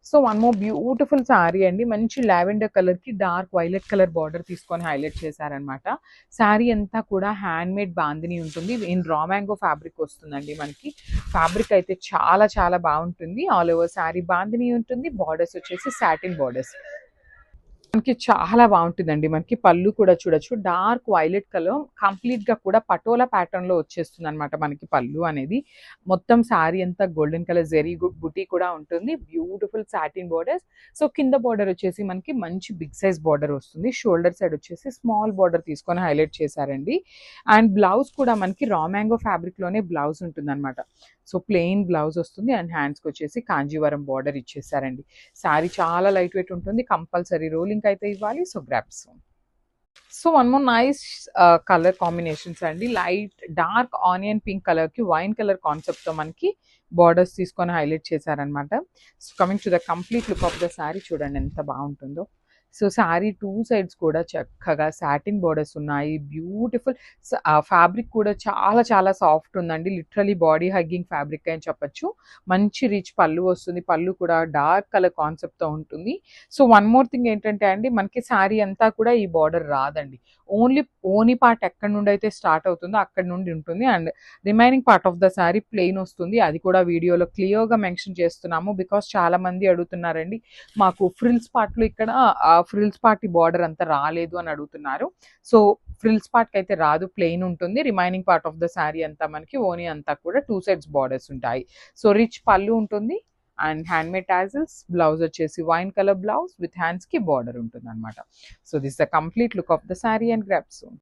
So one more beautiful sari అండి. మంచి lavender కలర్కి డార్క్ వైలెట్ కలర్ బార్డర్ తీసుకొని హైలైట్ చేశారనమాట. శారీ అంతా కూడా హ్యాండ్ మేడ్ బాందిని ఉంటుంది. ఇన్ రా మ్యాంగో ఫ్యాబ్రిక్ వస్తుందండి మనకి. ఫ్యాబ్రిక్ అయితే చాలా చాలా బాగుంటుంది. ఆల్ ఓవర్ శారీ బాందిని ఉంటుంది. బార్డర్స్ వచ్చేసి సాటిన్ బార్డర్స్ మనకి చాలా బాగుంటుందండి. మనకి పళ్ళు కూడా చూడొచ్చు, డార్క్ వైలెట్ కలర్ కంప్లీట్ గా కూడా పటోలా ప్యాటర్న్ లో వచ్చేస్తుంది అనమాట మనకి పళ్ళు అనేది. మొత్తం శారీ అంతా గోల్డెన్ కలర్ జెరీ బుటీ కూడా ఉంటుంది. Beautiful satin borders. సో కింద బోర్డర్ వచ్చేసి మనకి మంచి బిగ్ సైజ్ బార్డర్ వస్తుంది. షోల్డర్ సైడ్ వచ్చేసి స్మాల్ బార్డర్ తీసుకొని హైలైట్ చేశారండి. అండ్ బ్లౌజ్ కూడా మనకి రా మ్యాంగో ఫ్యాబ్రిక్ లోనే బ్లౌజ్ ఉంటుంది అనమాట. సో ప్లెయిన్ బ్లౌజ్ వస్తుంది అండ్ హ్యాండ్స్కి వచ్చేసి కాంజీవరం బార్డర్ ఇచ్చేసారండి. శారీ చాలా లైట్ వెయిట్ ఉంటుంది. కంపల్సరీ రోలింగ్ అయితే ఇవ్వాలి. So grabs. So one more nice colour combinations అండి. Light dark onion pink colour కి వైన్ కలర్ కాన్సెప్ట్ తో మనకి బార్డర్స్ తీసుకొని హైలైట్ చేశారనమాట. So coming to the complete look of the sari చూడండి ఎంత బాగుంటుందో. సో శారీ టూ సైడ్స్ కూడా చక్కగా సాటిన్ బోర్డర్స్ ఉన్నాయి. బ్యూటిఫుల్ ఫ్యాబ్రిక్ కూడా చాలా చాలా సాఫ్ట్ ఉందండి. లిటరలీ బాడీ హగ్గింగ్ ఫ్యాబ్రిక్ అని చెప్పొచ్చు. మంచి రిచ్ పళ్ళు వస్తుంది. పళ్ళు కూడా డార్క్ కలర్ కాన్సెప్ట్తో ఉంటుంది. సో వన్ మోర్ థింగ్ ఏంటంటే అండి, మనకి శారీ అంతా కూడా ఈ బార్డర్ రాదండి. ఓన్లీ ఓనీ పార్ట్ ఎక్కడి నుండి అయితే స్టార్ట్ అవుతుందో అక్కడ నుండి ఉంటుంది. And remaining part of the sari plain వస్తుంది. అది కూడా వీడియోలో క్లియర్గా మెన్షన్ చేస్తున్నాము. బికాస్ చాలా మంది అడుగుతున్నారండి, మాకు ఫ్రిల్స్ పార్ట్లో ఇక్కడ ఫ్రిల్స్ పార్ట్ ఈ బార్డర్ అంతా రాలేదు అని అడుగుతున్నారు. సో ఫ్రిల్స్ పార్ట్ అయితే రాదు, ప్లెయిన్ ఉంటుంది. Remaining part of the sari అంతా మనకి ఓనీ అంతా కూడా టూ సైడ్స్ బార్డర్స్ ఉంటాయి. సో రిచ్ పళ్ళు ఉంటుంది and hand made tassels. Blouse వచ్చేసి wine colour blouse with hands కి బార్డర్ ఉంటుంది అనమాట. So this the complete look of the sari and grab soon.